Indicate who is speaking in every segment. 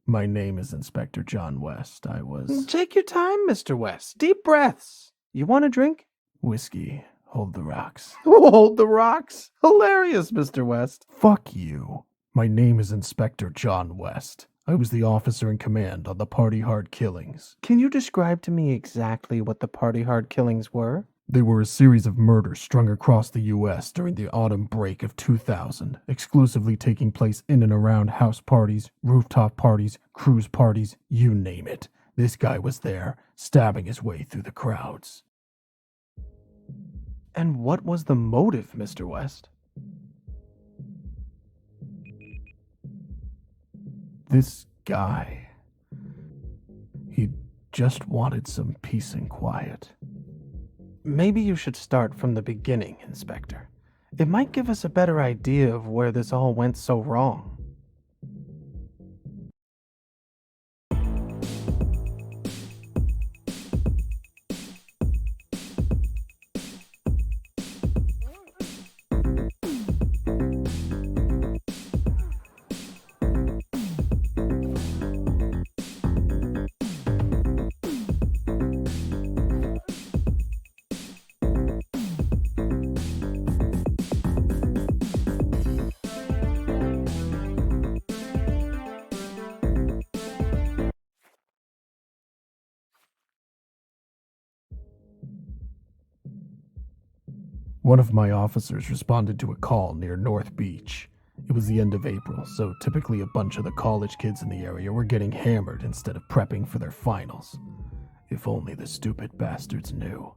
Speaker 1: My name is Inspector John West. I was...
Speaker 2: Take your time, Mr. West. Deep breaths. You want a drink?
Speaker 1: Whiskey. Hold the rocks.
Speaker 2: Hold the rocks. Hilarious, Mr. West.
Speaker 1: Fuck you. My name is Inspector John West. I was the officer in command on the Party Hard killings.
Speaker 2: Can you describe to me exactly what the Party Hard killings were?
Speaker 1: They were a series of murders strung across the U.S. during the autumn break of 2000, exclusively taking place in and around house parties, rooftop parties, cruise parties, you name it. This guy was there, stabbing his way through the crowds.
Speaker 2: And what was the motive, Mr. West?
Speaker 1: This guy, he just wanted some peace and quiet.
Speaker 2: Maybe you should start from the beginning, Inspector. It might give us a better idea of where this all went so wrong.
Speaker 1: One of my officers responded to a call near North Beach. It was the end of April, so typically a bunch of the college kids in the area were getting hammered instead of prepping for their finals. If only the stupid bastards knew.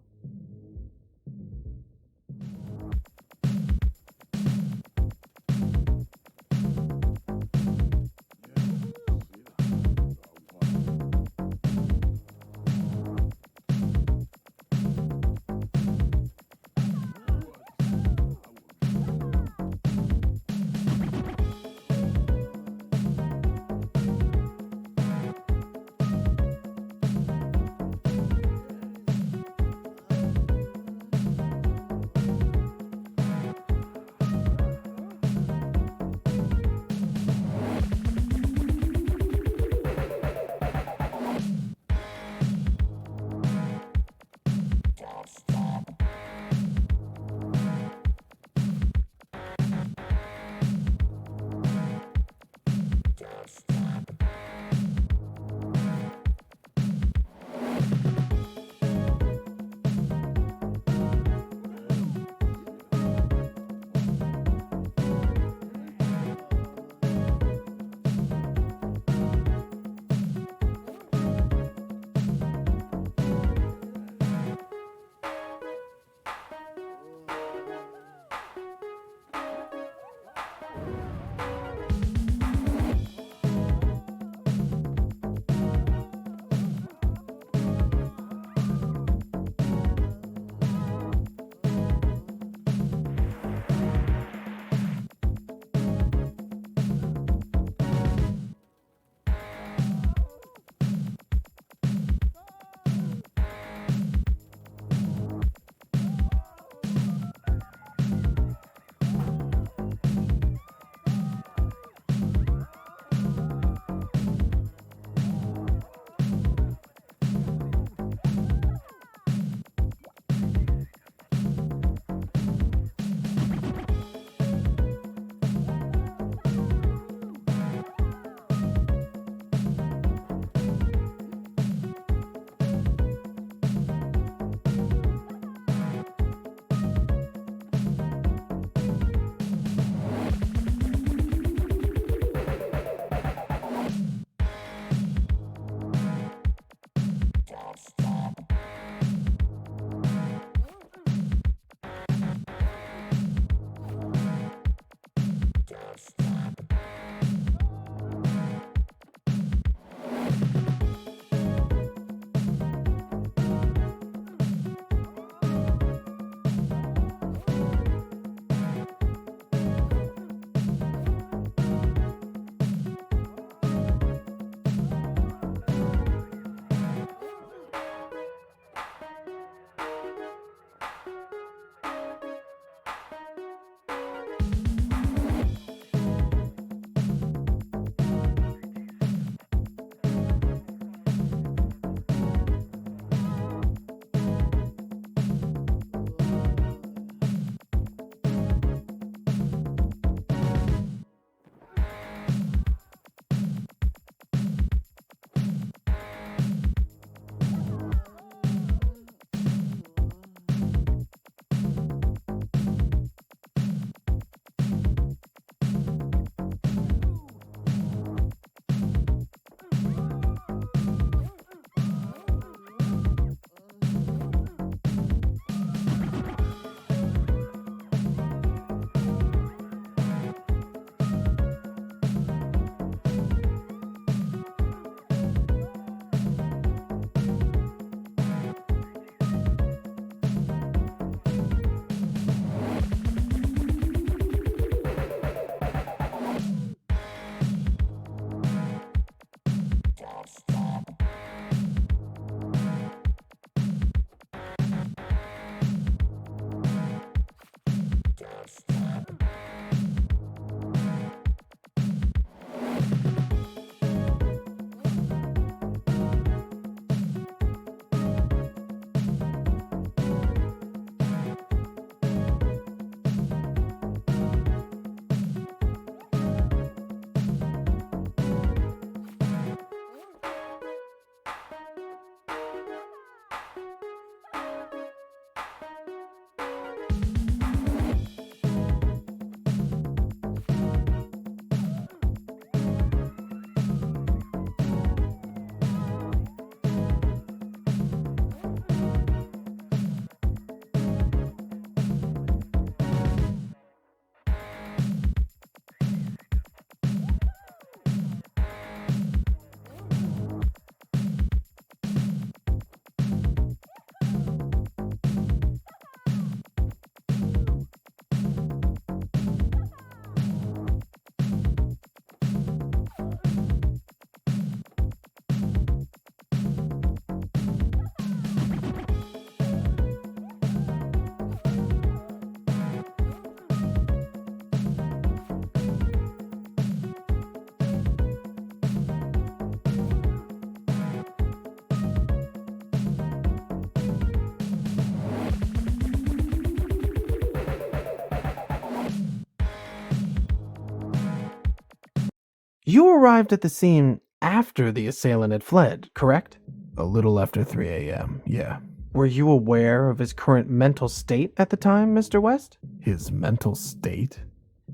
Speaker 2: You arrived at the scene after the assailant had fled, correct?
Speaker 1: A little after 3 a.m., yeah.
Speaker 2: Were you aware of his current mental state at the time, Mr. West?
Speaker 1: His mental state?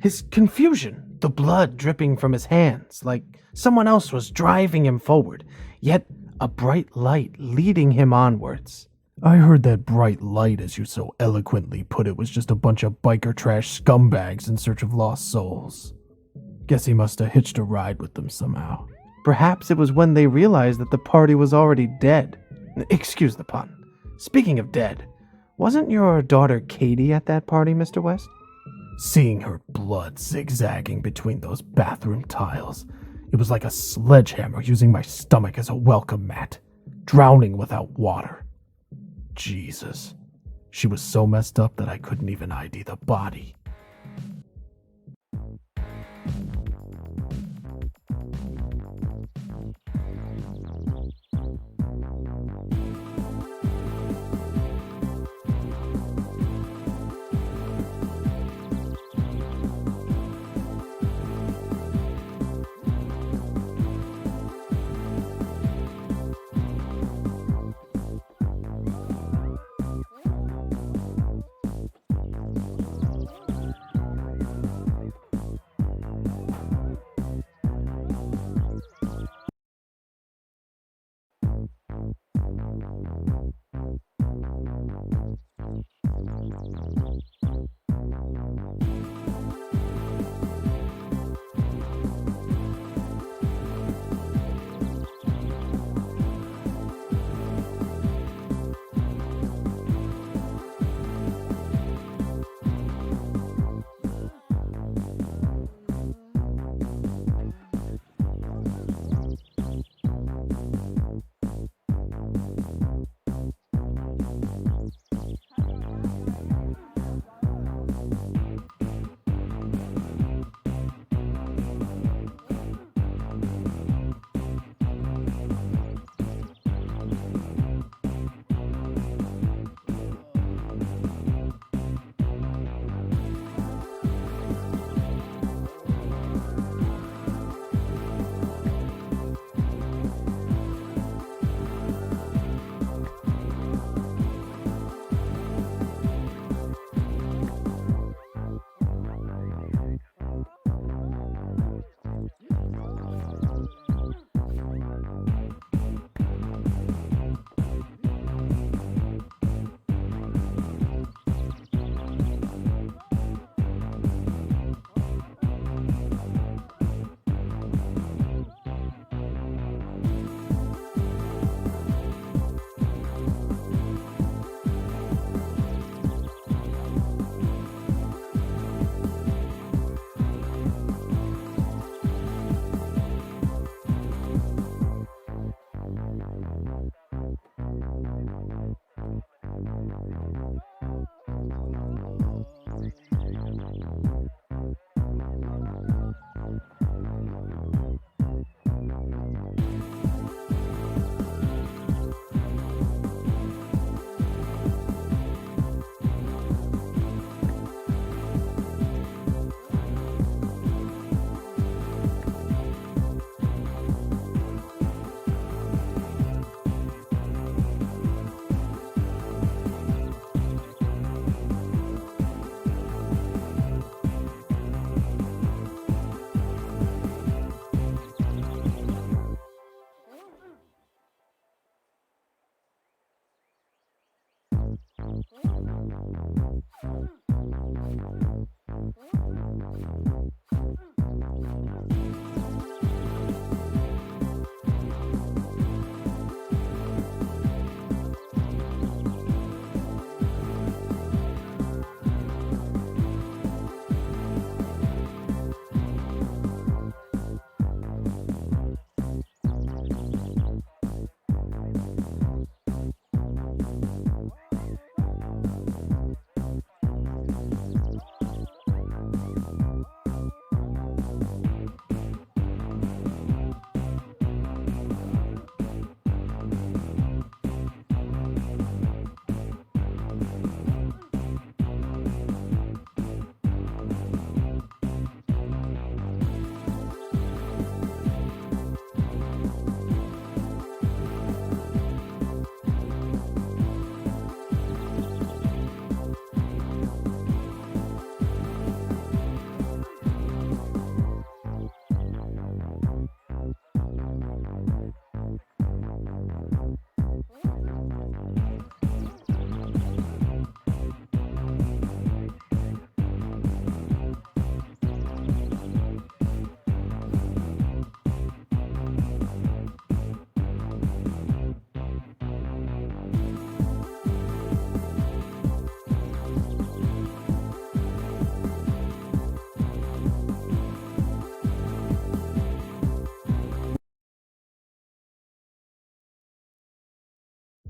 Speaker 2: His confusion, the blood dripping from his hands, like someone else was driving him forward, yet a bright light leading him onwards.
Speaker 1: I heard that bright light, as you so eloquently put it, was just a bunch of biker trash scumbags in search of lost souls. Guess he must have hitched a ride with them somehow.
Speaker 2: Perhaps it was when they realized that the party was already dead. Excuse the pun. Speaking of dead, wasn't your daughter Katie at that party, Mr. West?
Speaker 1: Seeing her blood zigzagging between those bathroom tiles, it was like a sledgehammer using my stomach as a welcome mat, drowning without water. Jesus. She was so messed up that I couldn't even ID the body.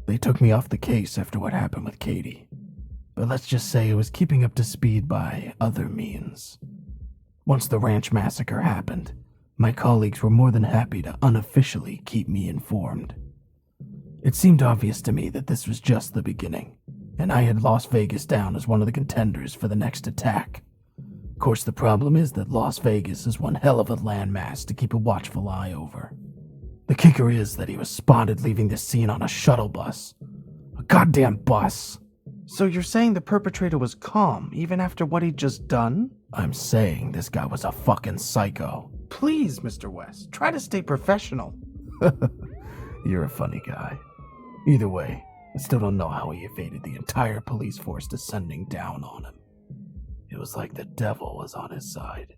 Speaker 1: They took me off the case after what happened with Katie. But let's just say it was keeping up to speed by other means. Once the ranch massacre happened, my colleagues were more than happy to unofficially keep me informed. It seemed obvious to me that this was just the beginning, and I had Las Vegas down as one of the contenders for the next attack. Of course, the problem is that Las Vegas is one hell of a landmass to keep a watchful eye over. The kicker is that he was spotted leaving the scene on a shuttle bus. A goddamn bus!
Speaker 2: So you're saying the perpetrator was calm, even after what he'd just done?
Speaker 1: I'm saying this guy was a fucking psycho.
Speaker 2: Please, Mr. West, try to stay professional.
Speaker 1: You're a funny guy. Either way, I still don't know how he evaded the entire police force descending down on him. It was like the devil was on his side.